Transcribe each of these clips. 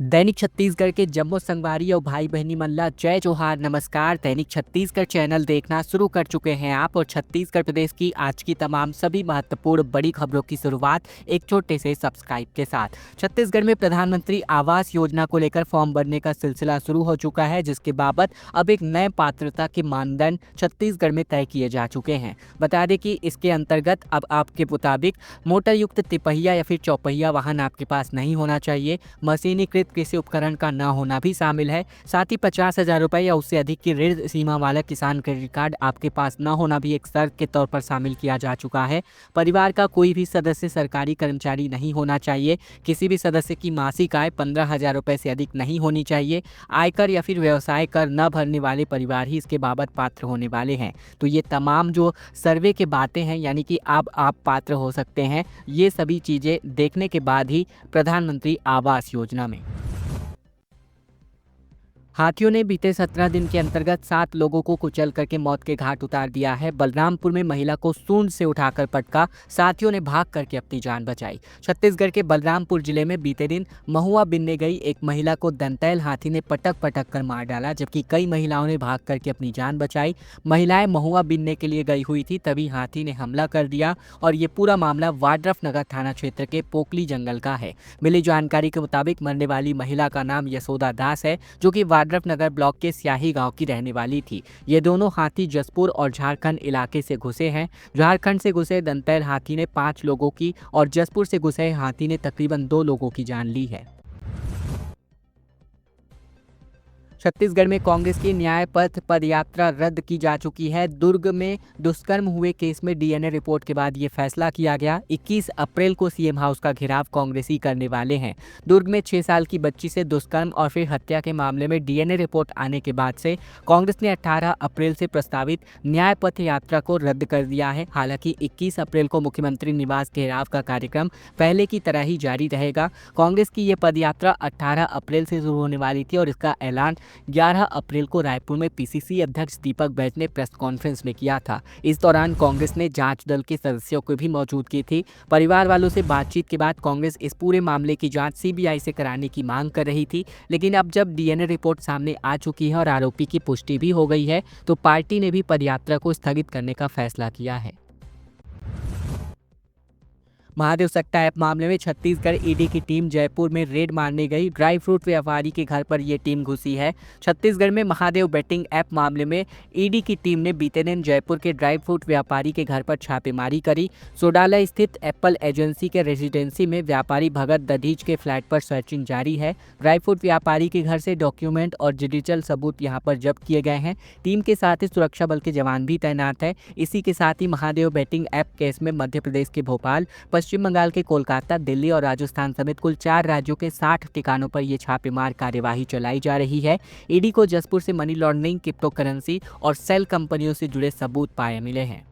दैनिक छत्तीसगढ़ के जम्मू संगवारी और भाई बहनी मल्ला जय जोहार नमस्कार। दैनिक छत्तीसगढ़ चैनल देखना शुरू कर चुके हैं आप और छत्तीसगढ़ प्रदेश की आज की तमाम सभी महत्वपूर्ण बड़ी खबरों की शुरुआत एक छोटे से सब्सक्राइब के साथ। छत्तीसगढ़ में प्रधानमंत्री आवास योजना को लेकर फॉर्म भरने का सिलसिला शुरू हो चुका है, जिसके बाबत अब एक नए पात्रता के मानदंड छत्तीसगढ़ में तय किए जा चुके हैं। बता दें कि इसके अंतर्गत अब आपके मुताबिक मोटर युक्त तिपहिया या फिर चौपहिया वाहन आपके पास नहीं होना चाहिए। मशीनीकृत कृषि उपकरण का न होना भी शामिल है। साथ ही 50,000 रुपए या उससे अधिक की ऋण सीमा वाला किसान क्रेडिट कार्ड आपके पास न होना भी एक शर्त के तौर पर शामिल किया जा चुका है। परिवार का कोई भी सदस्य सरकारी कर्मचारी नहीं होना चाहिए। किसी भी सदस्य की मासिक आय 15,000 रुपए से अधिक नहीं होनी चाहिए। आयकर या फिर व्यवसाय कर न भरने वाले परिवार ही इसके बाबत पात्र होने वाले हैं। तो ये तमाम जो सर्वे के बातें हैं, यानी कि अब आप पात्र हो सकते हैं, ये सभी चीज़ें देखने के बाद ही प्रधानमंत्री आवास योजना में हाथियों ने बीते 17 दिन के अंतर्गत 7 लोगों को कुचल करके मौत के घाट उतार दिया है। बलरामपुर में महिला को सूंड से उठाकर पटका, साथियों ने भाग करके अपनी जान बचाई। छत्तीसगढ़ के बलरामपुर जिले में बीते दिन महुआ बिनने गई एक महिला को दंतैल हाथी ने पटक पटक कर मार डाला, जबकि कई महिलाओं ने भाग करके अपनी जान बचाई। महिलाएं महुआ बिनने के लिए गई हुई थी, तभी हाथी ने हमला कर दिया और ये पूरा मामला वाड्रफनगर थाना क्षेत्र के पोकली जंगल का है। मिली जानकारी के मुताबिक मरने वाली महिला का नाम यशोदा दास है, जो कि नगर ब्लॉक के स्याही गांव की रहने वाली थी। ये दोनों हाथी जसपुर और झारखंड इलाके से घुसे हैं। झारखंड से घुसे दंतैल हाथी ने 5 लोगों की और जसपुर से घुसे हाथी ने तकरीबन 2 लोगों की जान ली है। छत्तीसगढ़ में कांग्रेस की न्याय पथ पदयात्रा रद्द की जा चुकी है। दुर्ग में दुष्कर्म हुए केस में डीएनए रिपोर्ट के बाद ये फैसला किया गया। 21 अप्रैल को सीएम हाउस का घेराव कांग्रेसी करने वाले हैं। दुर्ग में 6 साल की बच्ची से दुष्कर्म और फिर हत्या के मामले में डीएनए रिपोर्ट आने के बाद से कांग्रेस ने 18 अप्रैल से प्रस्तावित न्याय पथ यात्रा को रद्द कर दिया है। हालांकि 21 अप्रैल को मुख्यमंत्री निवास घेराव का कार्यक्रम पहले की तरह ही जारी रहेगा। कांग्रेस की ये पदयात्रा 18 अप्रैल से शुरू होने वाली थी और इसका ऐलान 11 अप्रैल को रायपुर में पीसीसी अध्यक्ष दीपक बैज ने प्रेस कॉन्फ्रेंस में किया था। इस दौरान कांग्रेस ने जांच दल के सदस्यों को भी मौजूद की थी। परिवार वालों से बातचीत के बाद कांग्रेस इस पूरे मामले की जांच सीबीआई से कराने की मांग कर रही थी, लेकिन अब जब डीएनए रिपोर्ट सामने आ चुकी है और आरोपी की पुष्टि भी हो गई है, तो पार्टी ने भी पदयात्रा को स्थगित करने का फैसला किया है। महादेव सट्टा ऐप मामले में छत्तीसगढ़ ईडी की टीम जयपुर में रेड मारने गई। ड्राई फ्रूट व्यापारी के घर पर यह टीम घुसी है। छत्तीसगढ़ में महादेव बेटिंग ऐप मामले में ईडी की टीम ने बीते दिन जयपुर के ड्राई फ्रूट व्यापारी के घर पर छापेमारी करी। सोडाला स्थित एप्पल एजेंसी के रेजिडेंसी में व्यापारी भगत दधीच के फ्लैट पर सर्चिंग जारी है। ड्राई फ्रूट व्यापारी के घर से डॉक्यूमेंट और डिजिटल सबूत यहां पर जब्त किए गए हैं। टीम के साथ ही सुरक्षा बल के जवान भी तैनात है। इसी के साथ ही महादेव बेटिंग ऐप केस में मध्य प्रदेश के भोपाल, पश्चिम बंगाल के कोलकाता, दिल्ली और राजस्थान समेत कुल 4 राज्यों के 60 ठिकानों पर यह छापेमार कार्यवाही चलाई जा रही है। ईडी को जसपुर से मनी लॉन्ड्रिंग, क्रिप्टो करेंसी और सेल कंपनियों से जुड़े सबूत पाए मिले हैं।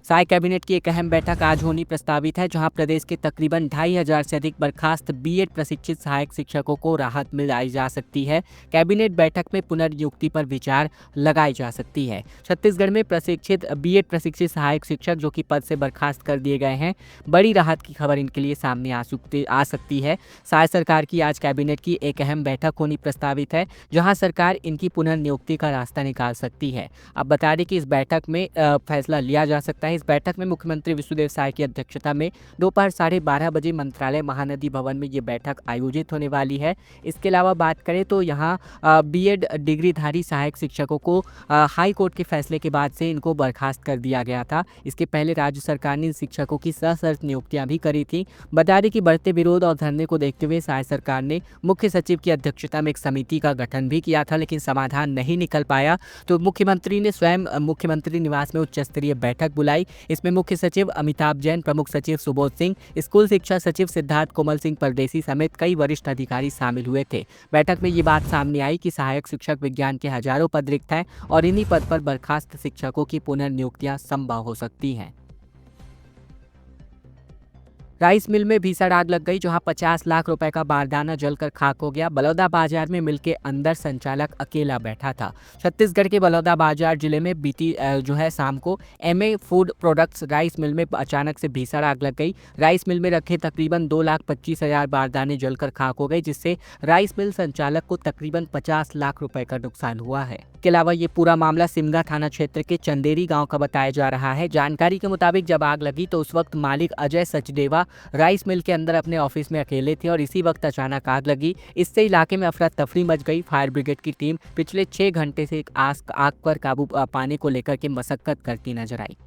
साय कैबिनेट की एक अहम बैठक आज होनी प्रस्तावित है, जहां प्रदेश के तकरीबन 2,500 से अधिक बर्खास्त बीएड प्रशिक्षित सहायक शिक्षकों को राहत मिलाई जा सकती है। कैबिनेट बैठक में पुनर्नियुक्ति पर विचार लगाई जा सकती है। छत्तीसगढ़ में प्रशिक्षित बीएड प्रशिक्षित सहायक शिक्षक जो कि पद से बर्खास्त कर दिए गए हैं, बड़ी राहत की खबर इनके लिए सामने आ सकती है। साय सरकार की आज कैबिनेट की एक अहम बैठक होनी प्रस्तावित है, जहाँ सरकार इनकी पुनर्नियुक्ति का रास्ता निकाल सकती है। अब बता दें कि इस बैठक में फैसला लिया जा सकता है। इस बैठक में मुख्यमंत्री विष्णुदेव साय की अध्यक्षता में दोपहर 12:30 बजे मंत्रालय महानदी भवन में ये बैठक आयोजित होने वाली है। इसके अलावा बात करें तो यहाँ बीएड डिग्रीधारी सहायक शिक्षकों को हाई कोर्ट के फैसले के बाद से इनको बर्खास्त कर दिया गया था। इसके पहले राज्य सरकार ने शिक्षकों की सशर्त नियुक्तियां भी करी थी। बता दें कि बढ़ते विरोध और धरने को देखते हुए साय सरकार ने मुख्य सचिव की अध्यक्षता में एक समिति का गठन भी किया था, लेकिन समाधान नहीं निकल पाया। तो मुख्यमंत्री ने स्वयं मुख्यमंत्री निवास में उच्च स्तरीय बैठक बुलाई। इसमें मुख्य सचिव अमिताभ जैन, प्रमुख सचिव सुबोध सिंह, स्कूल शिक्षा सचिव सिद्धार्थ कोमल सिंह परदेसी समेत कई वरिष्ठ अधिकारी शामिल हुए थे। बैठक में ये बात सामने आई कि सहायक शिक्षक विज्ञान के हजारों पद रिक्त हैं और इन्हीं पद पर बर्खास्त शिक्षकों की पुनर्नियुक्तियां संभव हो सकती हैं। राइस मिल में भीषण आग लग गई, जहां 50 लाख रुपए का बारदाना जलकर खाक हो गया। बलौदा बाजार में मिल के अंदर संचालक अकेला बैठा था। छत्तीसगढ़ के बलौदा बाजार जिले में बीती शाम को MA food products rice mill में अचानक से भीषण आग लग गई। राइस मिल में रखे तकरीबन 2,25,000 बारदाने जलकर खाक हो गए, जिससे राइस मिल संचालक को तकरीबन 50 लाख रुपए का नुकसान हुआ है। इसके अलावा ये पूरा मामला सिमगा थाना क्षेत्र के चंदेरी गांव का बताया जा रहा है। जानकारी के मुताबिक जब आग लगी तो उस वक्त मालिक अजय सचदेवा राइस मिल के अंदर अपने ऑफिस में अकेले थे और इसी वक्त अचानक आग लगी। इससे इलाके में अफरा तफरी मच गई। फायर ब्रिगेड की टीम पिछले 6 घंटे से आग पर काबू पाने को लेकर के मशक्कत करती नजर आई।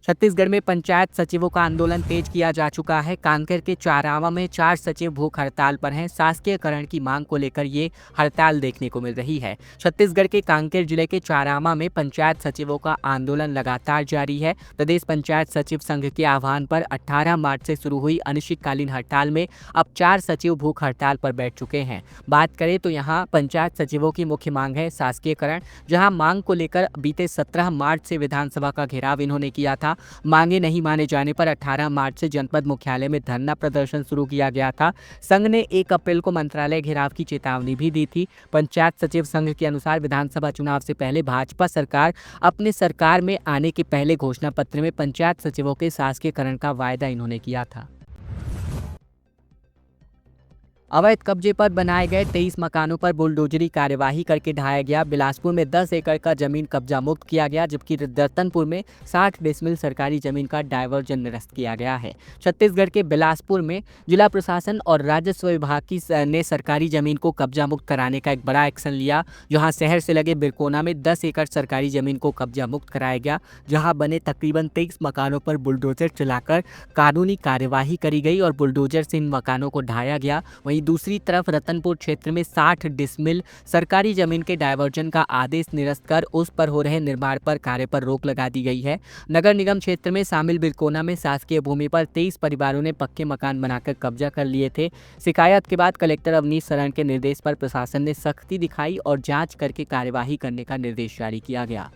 छत्तीसगढ़ में पंचायत सचिवों का आंदोलन तेज किया जा चुका है। कांकेर के चारावा में 4 सचिव भूख हड़ताल पर हैं। शासकीयकरण की मांग को लेकर ये हड़ताल देखने को मिल रही है। छत्तीसगढ़ के कांकेर जिले के चारावा में पंचायत सचिवों का आंदोलन लगातार जारी है। प्रदेश पंचायत सचिव संघ के आह्वान पर 18 मार्च से शुरू हुई अनिश्चितकालीन हड़ताल में अब 4 सचिव भूख हड़ताल पर बैठ चुके हैं। बात करें तो यहाँ पंचायत सचिवों की मुख्य मांग है शासकीयकरण, जहाँ मांग को लेकर बीते 17 मार्च से विधानसभा का घेराव इन्होंने किया था। मांगे नहीं माने जाने पर 18 मार्च से जनपद मुख्यालय में धरना प्रदर्शन शुरू किया गया था। संघ ने 1 अप्रैल को मंत्रालय घेराव की चेतावनी भी दी थी। पंचायत सचिव संघ के अनुसार विधानसभा चुनाव से पहले भाजपा सरकार अपने सरकार में आने के पहले घोषणा पत्र में पंचायत सचिवों के शासकीयकरण का वायदा इन्होंने किया था। अवैध कब्जे पर बनाए गए 23 मकानों पर बुलडोजरी कार्यवाही करके ढाया गया। बिलासपुर में 10 एकड़ का जमीन कब्जा मुक्त किया गया, जबकि रतनपुर में 60 डिसमिल सरकारी जमीन का डायवर्जन निरस्त किया गया है। छत्तीसगढ़ के बिलासपुर में जिला प्रशासन और राजस्व विभाग ने सरकारी जमीन को कब्जा मुक्त कराने का एक बड़ा एक्शन लिया। जहां शहर से लगे बिरकोना में 10 एकड़ सरकारी जमीन को कब्जा मुक्त कराया गया, जहां बने तकरीबन 23 मकानों पर बुलडोजर चलाकर कानूनी कार्यवाही करी गई और बुलडोजर से इन मकानों को ढाया गया। वहीं दूसरी तरफ रतनपुर क्षेत्र में 60 डिसमिल सरकारी जमीन के डायवर्जन का आदेश निरस्त कर उस पर हो रहे निर्माण पर कार्य पर रोक लगा दी गई है। नगर निगम क्षेत्र में शामिल बिरकोना में शासकीय भूमि पर 23 परिवारों ने पक्के मकान बनाकर कब्जा कर लिए थे। शिकायत के बाद कलेक्टर अवनीश शरण के निर्देश पर प्रशासन ने सख्ती दिखाई और जांच करके कार्यवाही करने का निर्देश जारी किया गया।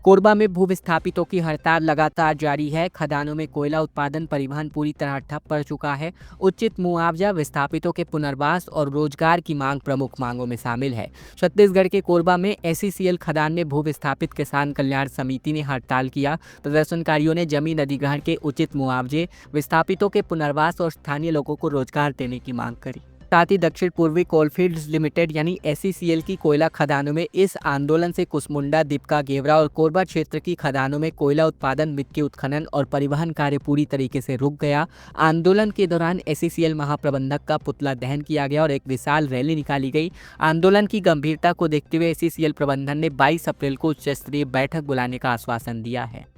कोरबा में भू विस्थापितों की हड़ताल लगातार जारी है। खदानों में कोयला उत्पादन परिवहन पूरी तरह ठप पड़ चुका है। उचित मुआवजा, विस्थापितों के पुनर्वास और रोजगार की मांग प्रमुख मांगों में शामिल है। छत्तीसगढ़ के कोरबा में एसईसीएल खदान में भू विस्थापित किसान कल्याण समिति ने हड़ताल किया। प्रदर्शनकारियों ने जमीन अधिग्रहण के उचित मुआवजे, विस्थापितों के पुनर्वास और स्थानीय लोगों को रोजगार देने की मांग करी। साथ ही दक्षिण पूर्वी कोलफील्ड्स लिमिटेड यानी एसईसीएल की कोयला खदानों में इस आंदोलन से कुसमुंडा, दीपका, गेवरा और कोरबा क्षेत्र की खदानों में कोयला उत्पादन, मिट्टी उत्खनन और परिवहन कार्य पूरी तरीके से रुक गया। आंदोलन के दौरान एसईसीएल महाप्रबंधक का पुतला दहन किया गया और एक विशाल रैली निकाली गई। आंदोलन की गंभीरता को देखते हुए एसईसीएल प्रबंधन ने 22 अप्रैल को उच्च स्तरीय बैठक बुलाने का आश्वासन दिया है।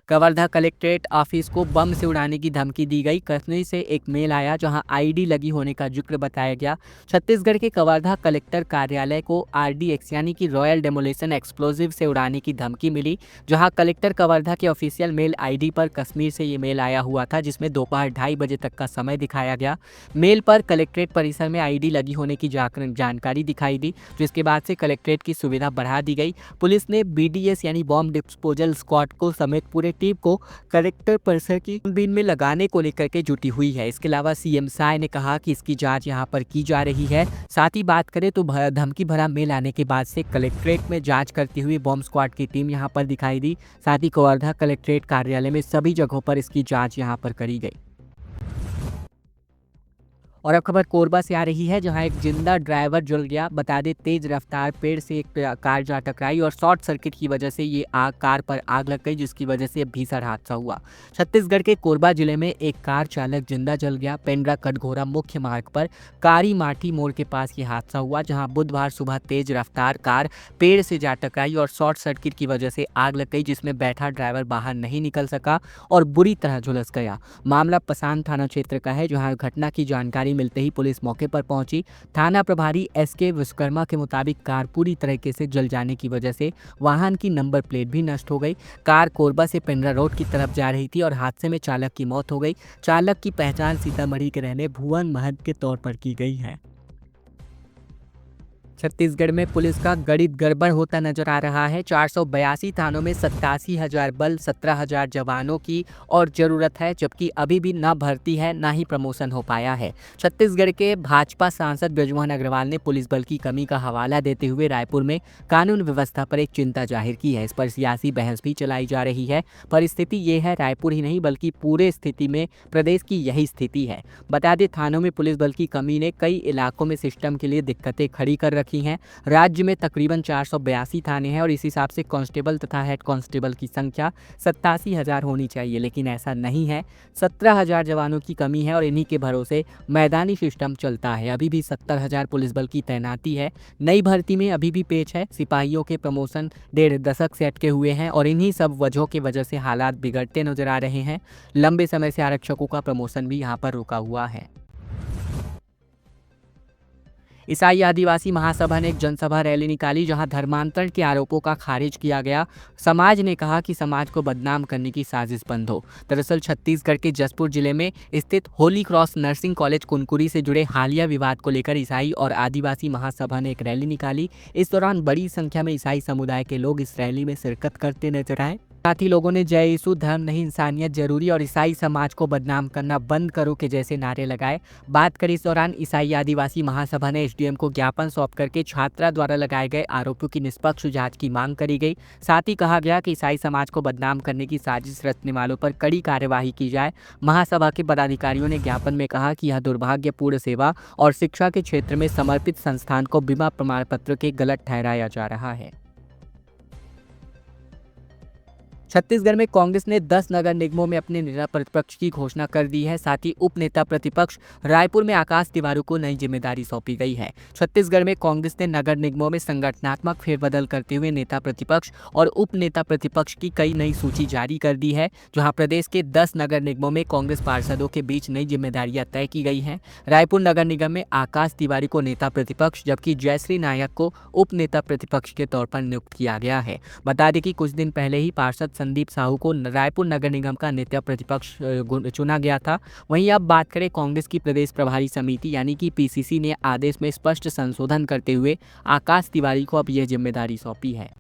कवर्धा कलेक्ट्रेट ऑफिस को बम से उड़ाने की धमकी दी गई। कथनी से एक मेल आया जहां आईडी लगी होने का जिक्र बताया गया। छत्तीसगढ़ के कवर्धा कलेक्टर कार्यालय को आरडीएक्स यानी कि रॉयल डेमोलेशन एक्सप्लोजिव से उड़ाने की धमकी मिली। जहां कलेक्टर कवर्धा के ऑफिशियल मेल आईडी पर कश्मीर से ये मेल आया हुआ था, जिसमें दोपहर 2:30 बजे तक का समय दिखाया गया। मेल पर कलेक्ट्रेट परिसर में आईडी लगी होने की जानकारी दिखाई दी, जिसके बाद से कलेक्ट्रेट की सुविधा बढ़ा दी गई। पुलिस ने बीडीएस यानी बॉम्ब डिस्पोजल स्क्वाड को समेत पूरे टीम को कलेक्टर परिसर की छानबीन में लगाने को लेकर के जुटी हुई है। इसके अलावा सीएम साय ने कहा कि इसकी जांच यहां पर की जा रही है। साथ ही बात करें तो धमकी भरा मेल आने के बाद से कलेक्ट्रेट में जांच करती हुई बॉम्ब स्क्वाड की टीम यहां पर दिखाई दी। साथ ही कवर्धा कलेक्ट्रेट कार्यालय में सभी जगहों पर इसकी जांच यहां पर करी गई। और अब खबर कोरबा से आ रही है, जहां एक जिंदा ड्राइवर जल गया। बता दें, तेज रफ्तार पेड़ से एक कार जा टकराई और शॉर्ट सर्किट की वजह से ये कार पर आग लग गई, जिसकी वजह से भीषण हादसा हुआ। छत्तीसगढ़ के कोरबा जिले में एक कार चालक जिंदा जल गया। पेंड्रा कटघोरा मुख्य मार्ग पर कारी माठी मोड़ के पास ये हादसा हुआ, जहाँ बुधवार सुबह तेज रफ्तार कार पेड़ से जा टकराई और शॉर्ट सर्किट की वजह से आग लग गई, जिसमें बैठा ड्राइवर बाहर नहीं निकल सका और बुरी तरह झुलस गया। मामला पसान थाना क्षेत्र का है, जहाँ घटना की जानकारी मिलते ही पुलिस मौके पर पहुंची। थाना प्रभारी एसके विश्वकर्मा के मुताबिक कार पूरी तरीके से जल जाने की वजह से वाहन की नंबर प्लेट भी नष्ट हो गई। कार कोरबा से पेंड्रा रोड की तरफ जा रही थी और हादसे में चालक की मौत हो गई। चालक की पहचान सीतामढ़ी के रहने भुवन महंत के तौर पर की गई है। छत्तीसगढ़ में पुलिस का गणित गड़बड़ होता नजर आ रहा है। 482 थानों में 87,000 बल, 17,000 जवानों की और जरूरत है, जबकि अभी भी ना भर्ती है ना ही प्रमोशन हो पाया है। छत्तीसगढ़ के भाजपा सांसद बृजमोहन अग्रवाल ने पुलिस बल की कमी का हवाला देते हुए रायपुर में कानून व्यवस्था पर एक चिंता जाहिर की है। इस पर सियासी बहस भी चलाई जा रही है। परिस्थिति ये है, रायपुर ही नहीं बल्कि पूरे स्थिति में प्रदेश की यही स्थिति है। बता दें, थानों में पुलिस बल की कमी ने कई इलाकों में सिस्टम के लिए दिक्कतें खड़ी कर रखी हैं। राज्य में तकरीबन 482 थाने हैं और इस हिसाब से कांस्टेबल तथा हेड कांस्टेबल की संख्या 87,000 होनी चाहिए, लेकिन ऐसा नहीं है। 17,000 जवानों की कमी है और इन्हीं के भरोसे मैदानी सिस्टम चलता है। अभी भी 70,000 पुलिस बल की तैनाती है। नई भर्ती में अभी भी पेच है। सिपाहियों के प्रमोशन 1.5 दशक से अटके हुए हैं और इन्हीं सब वजहों की वजह से हालात बिगड़ते नजर आ रहे हैं। लंबे समय से आरक्षकों का प्रमोशन भी यहाँ पर रुका हुआ है। ईसाई आदिवासी महासभा ने एक जनसभा रैली निकाली, जहां धर्मांतरण के आरोपों का खारिज किया गया। समाज ने कहा कि समाज को बदनाम करने की साजिश बंद हो। दरअसल छत्तीसगढ़ के जसपुर जिले में स्थित Holi cross nursing college Kunkuri से जुड़े हालिया विवाद को लेकर ईसाई और आदिवासी महासभा ने एक रैली निकाली। इस दौरान बड़ी संख्या में ईसाई समुदाय के लोग इस रैली में शिरकत करते नजर आए। साथ ही लोगों ने जय यीशु, धर्म नहीं इंसानियत जरूरी और ईसाई समाज को बदनाम करना बंद करो के जैसे नारे लगाए। बात करें, इस दौरान ईसाई आदिवासी महासभा ने एसडीएम को ज्ञापन सौंप करके छात्रा द्वारा लगाए गए आरोपों की निष्पक्ष जांच की मांग करी गई। साथ ही कहा गया कि ईसाई समाज को बदनाम करने की साजिश रचने वालों पर कड़ी कार्यवाही की जाए। महासभा के पदाधिकारियों ने ज्ञापन में कहा कि यह दुर्भाग्यपूर्ण सेवा और शिक्षा के क्षेत्र में समर्पित संस्थान को बिना प्रमाण पत्र के गलत ठहराया जा रहा है। छत्तीसगढ़ में कांग्रेस ने 10 नगर निगमों में अपने नेता प्रतिपक्ष की घोषणा कर दी है। साथ ही उप नेता प्रतिपक्ष रायपुर में आकाश तिवारी को नई जिम्मेदारी सौंपी गई है। छत्तीसगढ़ में कांग्रेस ने नगर निगमों में संगठनात्मक फेरबदल करते हुए नेता प्रतिपक्ष और उप नेता प्रतिपक्ष की कई नई सूची जारी कर दी है, जहां प्रदेश के 10 नगर निगमों में कांग्रेस पार्षदों के बीच नई जिम्मेदारियां तय की गई हैं। रायपुर नगर निगम में आकाश तिवारी को नेता प्रतिपक्ष, जबकि जयश्री नायक को उप नेता प्रतिपक्ष के तौर पर नियुक्त किया गया है। बता दें कि कुछ दिन पहले ही पार्षद संदीप साहू को रायपुर नगर निगम का नेता प्रतिपक्ष चुना गया था। वहीं अब बात करें, कांग्रेस की प्रदेश प्रभारी समिति यानी कि पीसीसी ने आदेश में स्पष्ट संशोधन करते हुए आकाश तिवारी को अब यह जिम्मेदारी सौंपी है।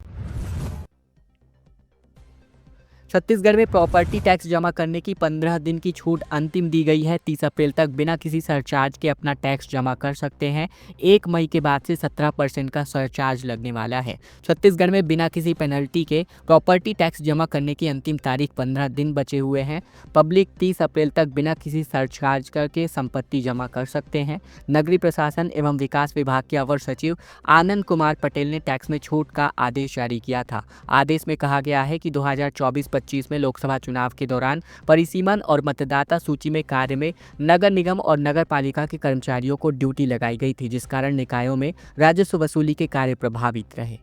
छत्तीसगढ़ में प्रॉपर्टी टैक्स जमा करने की 15 दिन की छूट अंतिम दी गई है। 30 अप्रैल तक बिना किसी सरचार्ज के अपना टैक्स जमा कर सकते हैं। 1 मई के बाद से 17% का सरचार्ज लगने वाला है। छत्तीसगढ़ में बिना किसी पेनल्टी के प्रॉपर्टी टैक्स जमा करने की अंतिम तारीख 15 दिन बचे हुए हैं। पब्लिक 30 अप्रैल तक बिना किसी सरचार्ज करके संपत्ति जमा कर सकते हैं। नगरीय प्रशासन एवं विकास विभाग के अवर सचिव आनंद कुमार पटेल ने टैक्स में छूट का आदेश जारी किया था। आदेश में कहा गया है कि 2024-25 में लोकसभा चुनाव के दौरान परिसीमन और मतदाता सूची में कार्य में नगर निगम और नगर पालिका के कर्मचारियों को ड्यूटी लगाई गई थी, जिस कारण निकायों में राजस्व वसूली के कार्य प्रभावित रहे।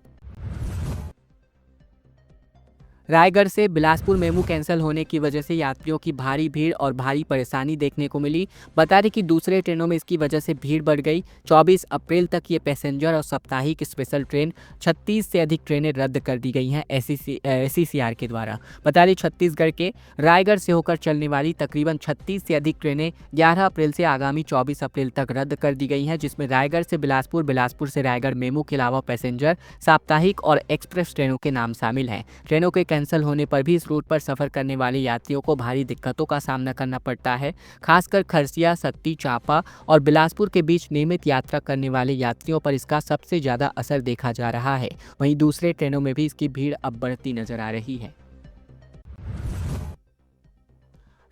रायगढ़ से बिलासपुर मेमू कैंसिल होने की वजह से यात्रियों की भारी भीड़ और भारी परेशानी देखने को मिली। बता दें कि दूसरे ट्रेनों में इसकी वजह से भीड़ बढ़ गई। 24 अप्रैल तक ये पैसेंजर और साप्ताहिक स्पेशल ट्रेन 36 से अधिक ट्रेनें रद्द कर दी गई हैं SCCR के द्वारा। बता दें, छत्तीसगढ़ के रायगढ़ से होकर चलने वाली तकरीबन 36 से अधिक ट्रेनें 11 अप्रैल से आगामी 24 अप्रैल तक रद्द कर दी गई हैं, जिसमें रायगढ़ से बिलासपुर, बिलासपुर से रायगढ़ मेमू के अलावा पैसेंजर, साप्ताहिक और एक्सप्रेस ट्रेनों के नाम शामिल हैं। ट्रेनों के कैंसिल होने पर भी इस रूट पर सफर करने वाले यात्रियों को भारी दिक्कतों का सामना करना पड़ता है। खासकर खरसिया, सक्ती, चांपा और बिलासपुर के बीच नियमित यात्रा करने वाले यात्रियों पर इसका सबसे ज्यादा असर देखा जा रहा है। वहीं दूसरे ट्रेनों में भी इसकी भीड़ अब बढ़ती नजर आ रही है।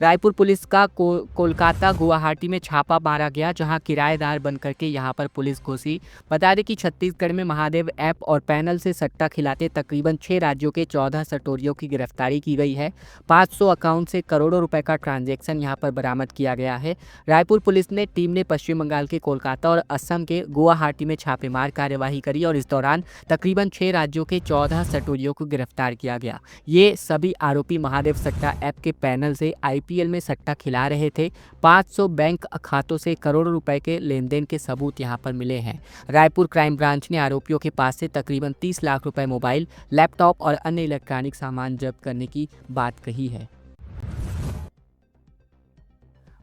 रायपुर पुलिस का कोलकाता गुवाहाटी में छापा मारा गया, जहां किराएदार बनकर के यहां पर पुलिस घुसी। बता दें कि छत्तीसगढ़ में महादेव ऐप और पैनल से सट्टा खिलाते तकरीबन 6 राज्यों के 14 सटोरियों की गिरफ्तारी की गई है। 500 अकाउंट से करोड़ों रुपए का ट्रांजैक्शन यहां पर बरामद किया गया है। रायपुर पुलिस ने टीम ने पश्चिम बंगाल के कोलकाता और असम के गुवाहाटी में छापेमार कार्यवाही करी और इस दौरान तकरीबन 6 राज्यों के 14 सटोरियों को गिरफ्तार किया गया। ये सभी आरोपी महादेव सट्टा ऐप के पैनल से IPL में सट्टा खिला रहे थे। 500 बैंक खातों से करोड़ों रुपए के लेन देन के सबूत यहां पर मिले हैं। रायपुर क्राइम ब्रांच ने आरोपियों के पास से तकरीबन 30 लाख रुपए मोबाइल, लैपटॉप और अन्य इलेक्ट्रॉनिक सामान जब्त करने की बात कही है।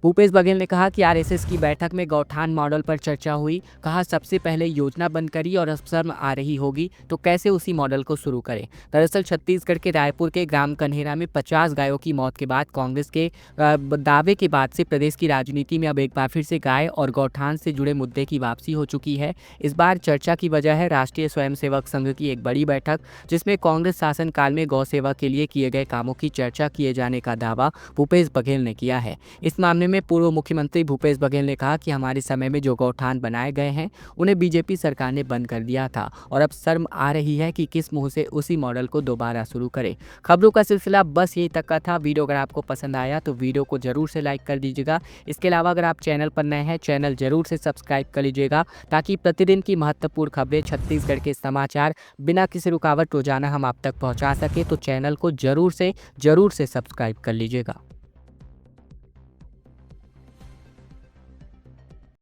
भूपेश बघेल ने कहा कि आरएसएस की बैठक में गौठान मॉडल पर चर्चा हुई। कहा सबसे पहले योजना बंद करी और अब शर्म आ रही होगी तो कैसे उसी मॉडल को शुरू करें। दरअसल छत्तीसगढ़ के रायपुर के ग्राम कन्हेरा में 50 गायों की मौत के बाद कांग्रेस के दावे के बाद से प्रदेश की राजनीति में अब एक बार फिर से गाय और गौठान से जुड़े मुद्दे की वापसी हो चुकी है। इस बार चर्चा की वजह है राष्ट्रीय स्वयंसेवक संघ की एक बड़ी बैठक, जिसमें कांग्रेस शासनकाल में गौ सेवा के लिए किए गए कामों की चर्चा किए जाने का दावा भूपेश बघेल ने किया है। इस मामले में पूर्व मुख्यमंत्री भूपेश बघेल ने कहा कि हमारे समय में जो गौठान बनाए गए हैं उन्हें बीजेपी सरकार ने बंद कर दिया था और अब शर्म आ रही है कि किस मुंह से उसी मॉडल को दोबारा शुरू करें। खबरों का सिलसिला बस यही तक का था। वीडियो अगर आपको पसंद आया तो वीडियो को जरूर से लाइक कर दीजिएगा। इसके अलावा अगर आप चैनल पर नए हैं, चैनल जरूर से सब्सक्राइब कर लीजिएगा ताकि प्रतिदिन की महत्वपूर्ण खबरें, छत्तीसगढ़ के समाचार बिना किसी रुकावट रोजाना हम आप तक पहुंचा सके। तो चैनल को जरूर से सब्सक्राइब कर लीजिएगा।